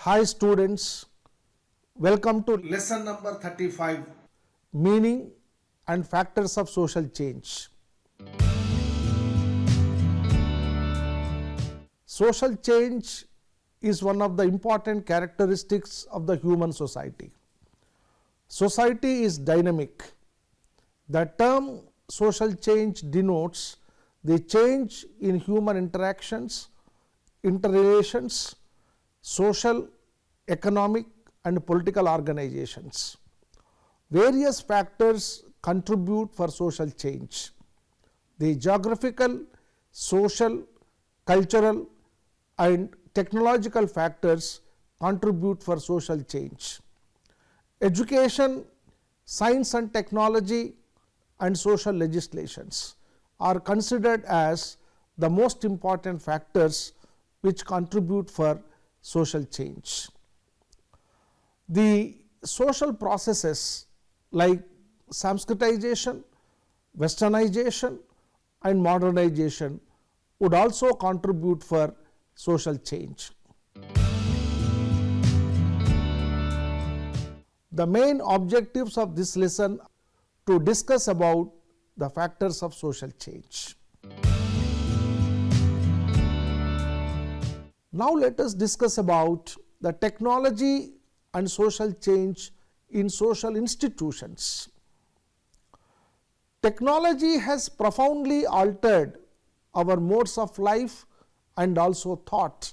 Hi students, welcome to Lesson number 35. Meaning and Factors of Social Change. Social change is one of the important characteristics of the human society. Society is dynamic. The term social change denotes the change in human interactions, interrelations, social, economic and political organizations. Various factors contribute for social change. The geographical, social, cultural and technological factors contribute for social change. Education, science and technology and social legislations are considered as the most important factors which contribute for social change. The social processes like Sanskritization, Westernization and Modernization would also contribute for social change. The main objectives of this lesson to discuss about the factors of social change. Now let us discuss about the technology and social change in social institutions. Technology has profoundly altered our modes of life and also thought.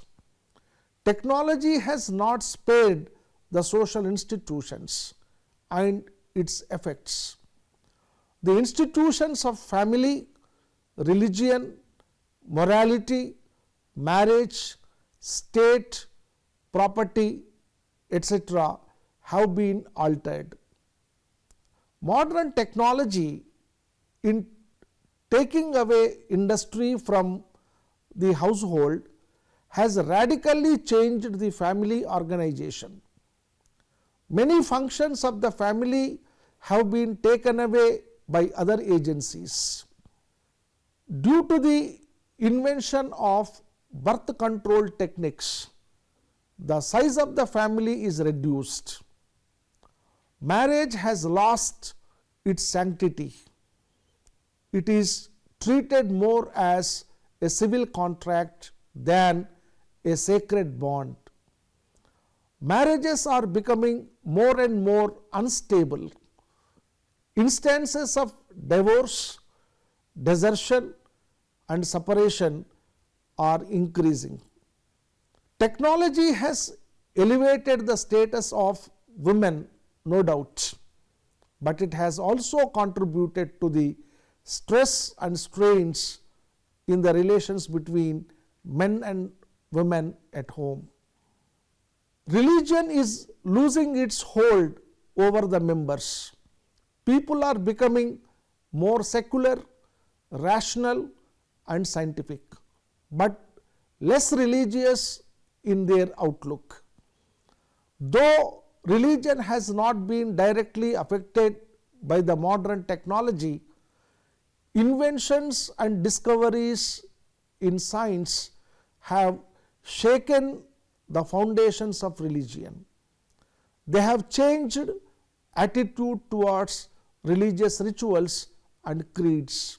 Technology has not spared the social institutions and its effects. The institutions of family, religion, morality, marriage, state, property, etc. have been altered. Modern technology in taking away industry from the household has radically changed the family organization. Many functions of the family have been taken away by other agencies. Due to the invention of birth control techniques, the size of the family is reduced. Marriage has lost its sanctity. It is treated more as a civil contract than a sacred bond. Marriages are becoming more and more unstable. Instances of divorce, desertion and separation are increasing. Technology has elevated the status of women, no doubt, but it has also contributed to the stress and strains in the relations between men and women at home. Religion is losing its hold over the members. People are becoming more secular, rational and scientific, but less religious in their outlook. Though religion has not been directly affected by the modern technology, inventions and discoveries in science have shaken the foundations of religion. They have changed attitude towards religious rituals and creeds.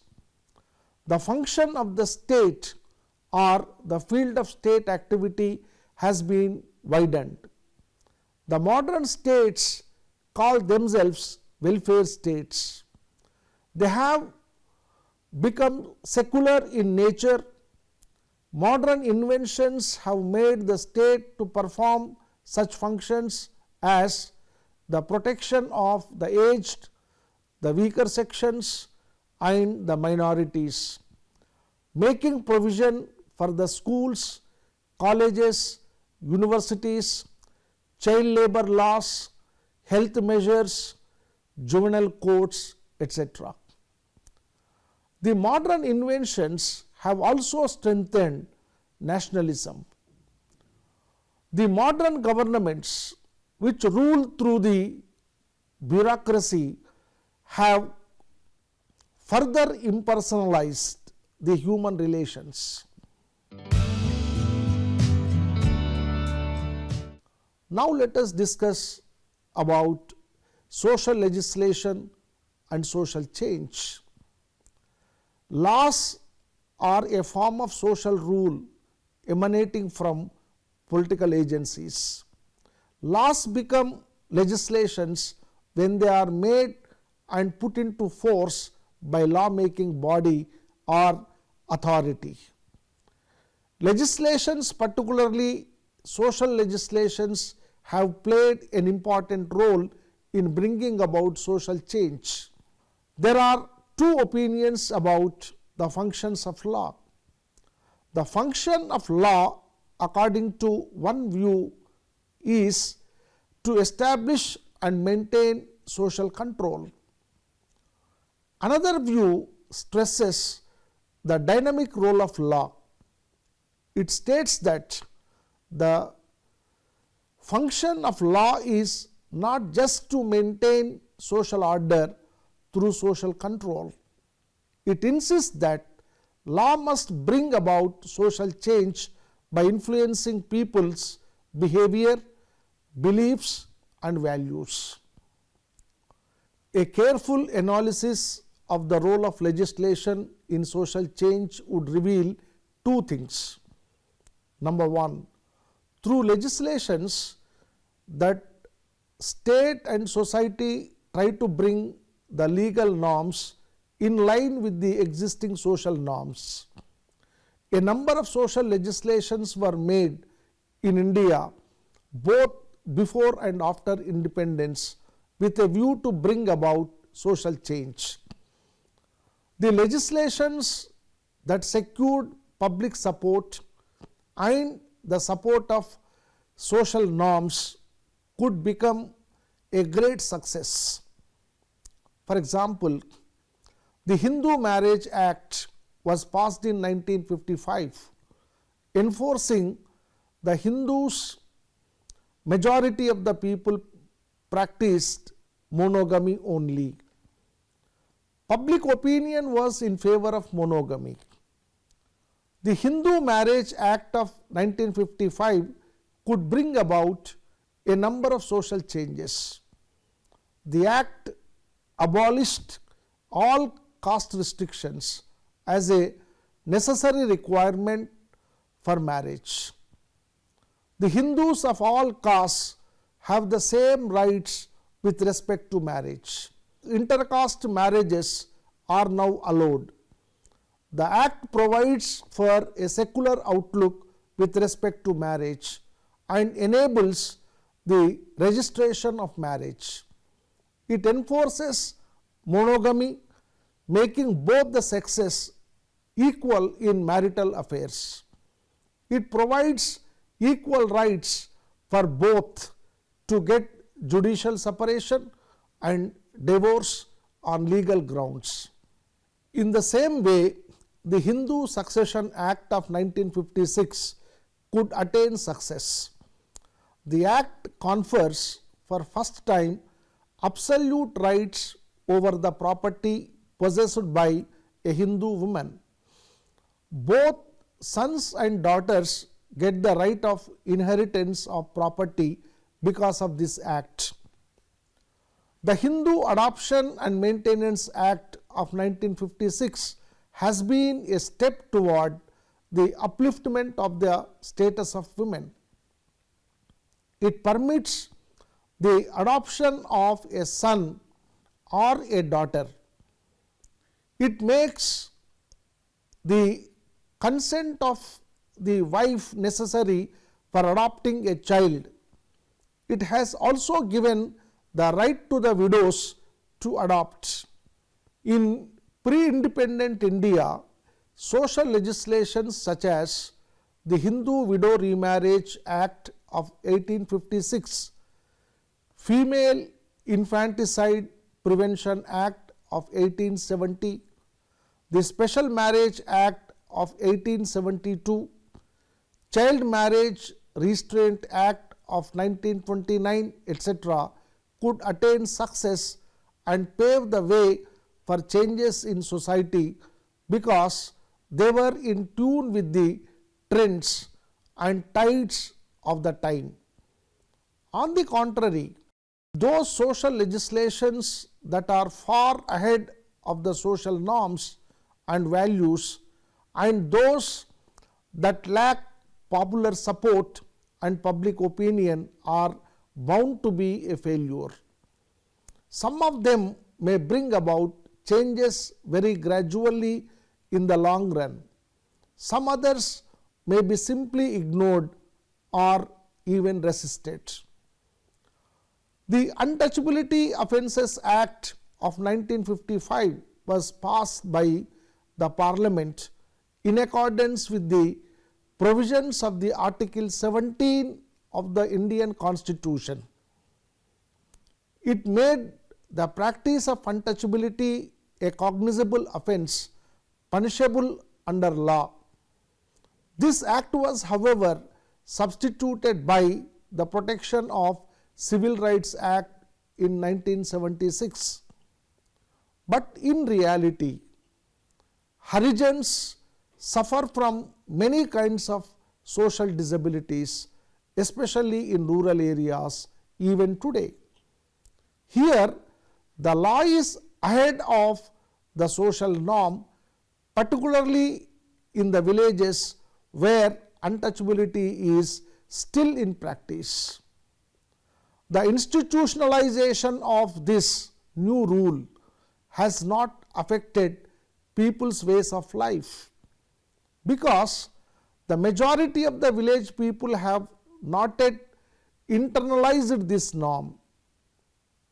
The function of the state or the field of state activity has been widened. The modern states call themselves welfare states. They have become secular in nature. Modern inventions have made the state to perform such functions as the protection of the aged, the weaker sections and the minorities, making provision for the schools, colleges, universities, child labor laws, health measures, juvenile courts, etc. The modern inventions have also strengthened nationalism. The modern governments which rule through the bureaucracy have further impersonalized the human relations. Now let us discuss about social legislation and social change. Laws are a form of social rule emanating from political agencies. Laws become legislations when they are made and put into force by law-making body or authority. Legislations, particularly social legislations, have played an important role in bringing about social change. There are two opinions about the functions of law. The function of law, according to one view, is to establish and maintain social control. Another view stresses the dynamic role of law. It states that the function of law is not just to maintain social order through social control. It insists that law must bring about social change by influencing people's behavior, beliefs, and values. A careful analysis of the role of legislation in social change would reveal two things. Number one, through legislations that state and society try to bring the legal norms in line with the existing social norms. A number of social legislations were made in India both before and after independence with a view to bring about social change. The legislations that secured public support and the support of social norms could become a great success. For example, the Hindu Marriage Act was passed in 1955, enforcing the Hindus. Majority of the people practiced monogamy only. Public opinion was in favor of monogamy. The Hindu Marriage Act of 1955 could bring about a number of social changes. The act abolished all caste restrictions as a necessary requirement for marriage. The Hindus of all castes have the same rights with respect to marriage. Intercaste marriages are now allowed. The act provides for a secular outlook with respect to marriage and enables the registration of marriage. It enforces monogamy, making both the sexes equal in marital affairs. It provides equal rights for both to get judicial separation and divorce on legal grounds. In the same way, the Hindu Succession Act of 1956 could attain success. The act confers for first time absolute rights over the property possessed by a Hindu woman. Both sons and daughters get the right of inheritance of property because of this act. The Hindu Adoption and Maintenance Act of 1956 has been a step toward the upliftment of the status of women. It permits the adoption of a son or a daughter. It makes the consent of the wife necessary for adopting a child. It has also given the right to the widows to adopt. In pre-independent India, social legislations such as the Hindu Widow Remarriage Act of 1856, Female Infanticide Prevention Act of 1870, the Special Marriage Act of 1872, Child Marriage Restraint Act of 1929, etc., could attain success and pave the way for changes in society because they were in tune with the trends and tides of the time. On the contrary, those social legislations that are far ahead of the social norms and values and those that lack popular support and public opinion are bound to be a failure. Some of them may bring about changes very gradually in the long run. Some others may be simply ignored or even resisted. The Untouchability Offences Act of 1955 was passed by the Parliament in accordance with the provisions of the Article 17 of the Indian Constitution. It made the practice of untouchability a cognizable offence punishable under law. This act was, however, substituted by the Protection of Civil Rights Act in 1976. But in reality, Harijans suffer from many kinds of social disabilities, especially in rural areas even today. Here, the law is ahead of the social norm, particularly in the villages where untouchability is still in practice. The institutionalization of this new rule has not affected people's ways of life, because the majority of the village people have not yet internalized this norm.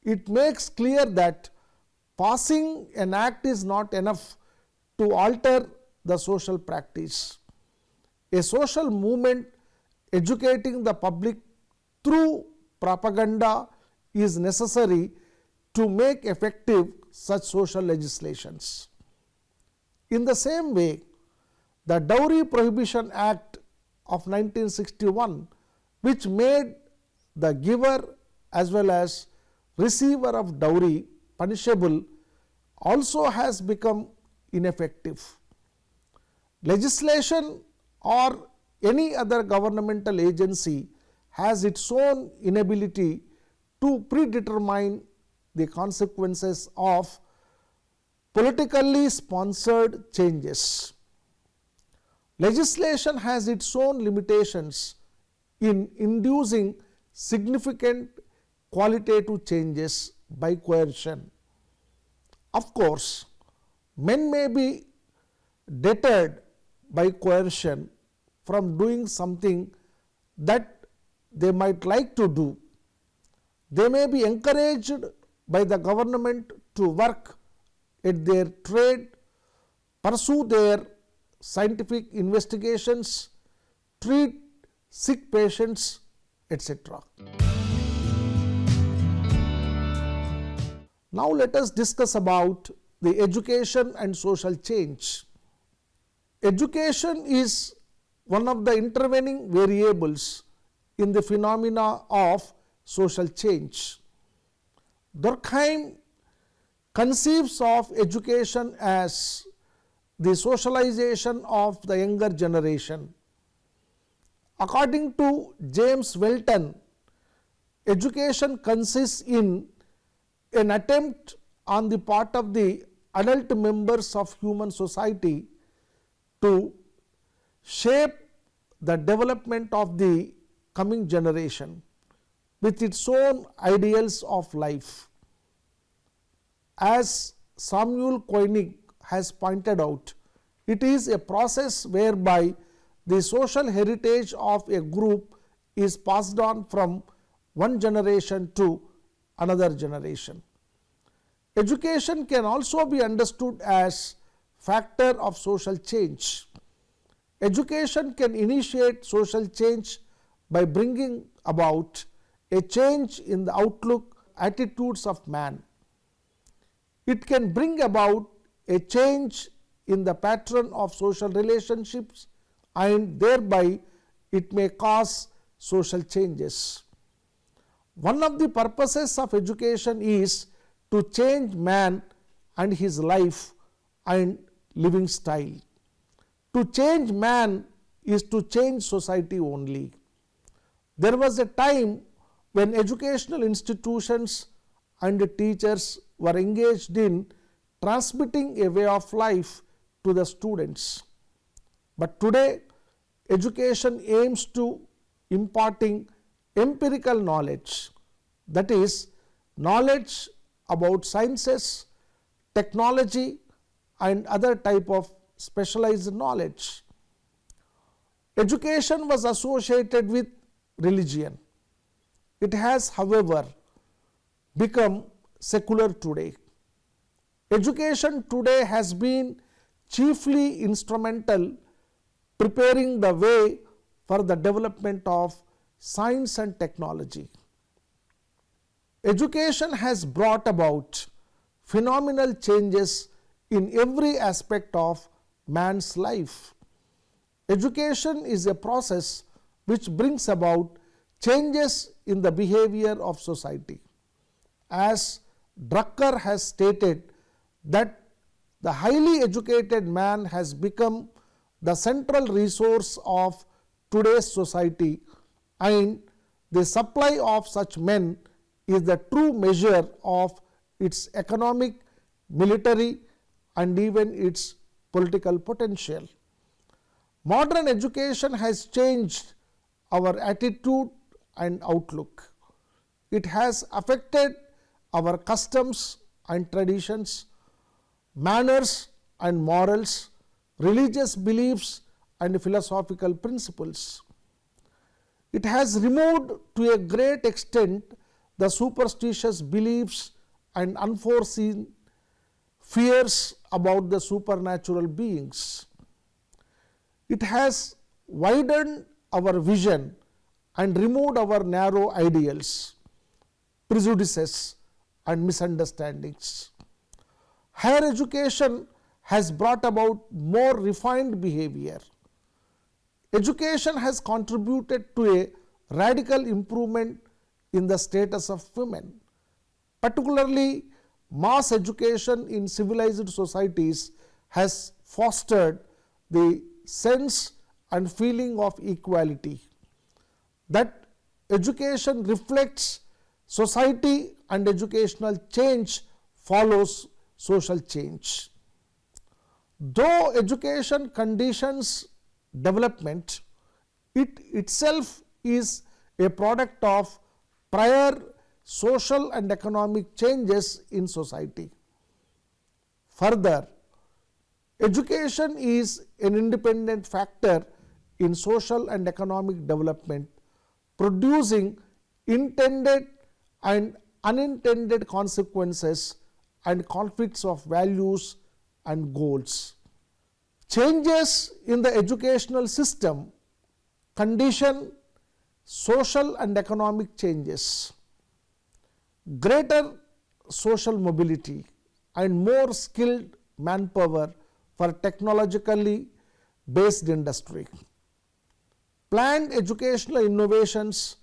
It makes clear that passing an act is not enough to alter the social practice. A social movement educating the public through propaganda is necessary to make effective such social legislations. In the same way, the Dowry Prohibition Act of 1961, which made the giver as well as receiver of dowry punishable, also has become ineffective. Legislation or any other governmental agency has its own inability to predetermine the consequences of politically sponsored changes. Legislation has its own limitations in inducing significant qualitative changes by coercion. Of course, men may be deterred by coercion from doing something that they might like to do. They may be encouraged by the government to work at their trade, pursue their scientific investigations, treat sick patients, etc. Now let us discuss about the education and social change. Education is one of the intervening variables in the phenomena of social change. Durkheim conceives of education as the socialization of the younger generation. According to James Welton, education consists in an attempt on the part of the adult members of human society to shape the development of the coming generation with its own ideals of life. As Samuel Koenig has pointed out, it is a process whereby the social heritage of a group is passed on from one generation to another generation. Education can also be understood as factor of social change. Education can initiate social change by bringing about a change in the outlook, attitudes of man. It can bring about a change in the pattern of social relationships, and thereby it may cause social changes. One of the purposes of education is to change man and his life and living style. To change man is to change society only. There was a time when educational institutions and teachers were engaged in transmitting a way of life to the students. But today, education aims to imparting empirical knowledge, that is, knowledge about sciences, technology and other type of specialized knowledge. Education was associated with religion. It has, however, become secular today. Education today has been chiefly instrumental preparing the way for the development of science and technology. Education has brought about phenomenal changes in every aspect of man's life. Education is a process which brings about changes in the behavior of society. As Drucker has stated that the highly educated man has become the central resource of today's society, and the supply of such men is the true measure of its economic, military and even its political potential. Modern education has changed our attitude and outlook. It has affected our customs and traditions, manners and morals, religious beliefs and philosophical principles. It has removed to a great extent the superstitious beliefs and unforeseen fears about the supernatural beings. It has widened our vision and removed our narrow ideals, prejudices and misunderstandings. Higher education has brought about more refined behavior. Education has contributed to a radical improvement in the status of women. Particularly, mass education in civilized societies has fostered the sense and feeling of equality. That education reflects society and educational change follows social change. Though education conditions development, it itself is a product of prior social and economic changes in society. Further, education is an independent factor in social and economic development, producing intended and unintended consequences and conflicts of values and goals. Changes in the educational system condition social and economic changes. Greater social mobility and more skilled manpower for technologically based industry. Planned educational innovations,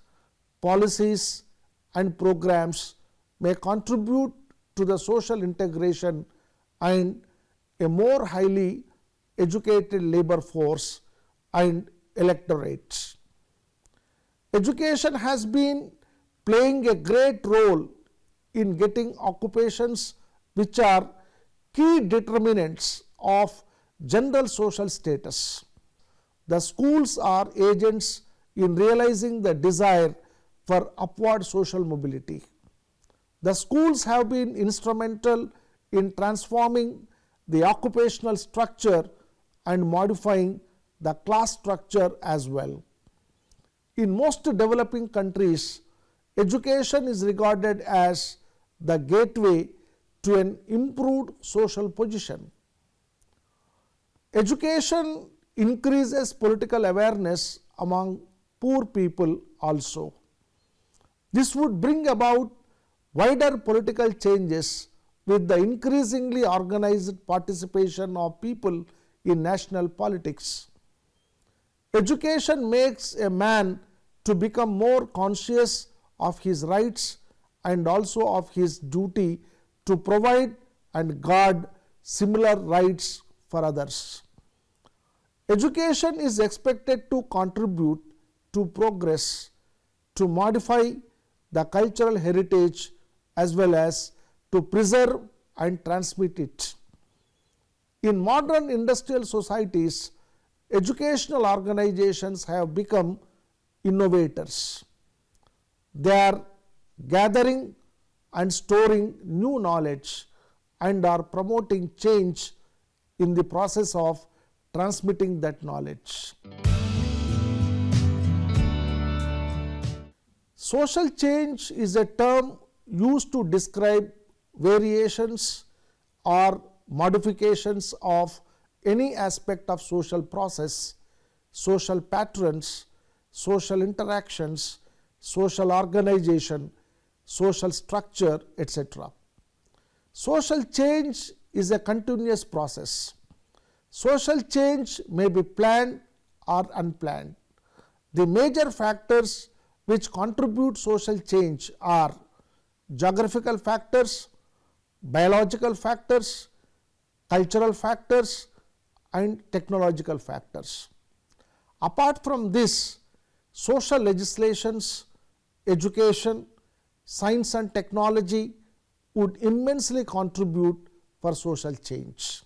policies and programs may contribute to the social integration and a more highly educated labor force and electorate. Education has been playing a great role in getting occupations which are key determinants of general social status. The schools are agents in realizing the desire for upward social mobility. The schools have been instrumental in transforming the occupational structure and modifying the class structure as well. In most developing countries, education is regarded as the gateway to an improved social position. Education increases political awareness among poor people also. This would bring about wider political changes with the increasingly organized participation of people in national politics. Education makes a man to become more conscious of his rights and also of his duty to provide and guard similar rights for others. Education is expected to contribute to progress, to modify the cultural heritage as well as to preserve and transmit it. In modern industrial societies, educational organizations have become innovators. They are gathering and storing new knowledge and are promoting change in the process of transmitting that knowledge. Social change is a term used to describe variations or modifications of any aspect of social process, social patterns, social interactions, social organization, social structure, etc. Social change is a continuous process. Social change may be planned or unplanned. The major factors which contribute social change are geographical factors, biological factors, cultural factors and technological factors. Apart from this, social legislations, education, science and technology would immensely contribute for social change.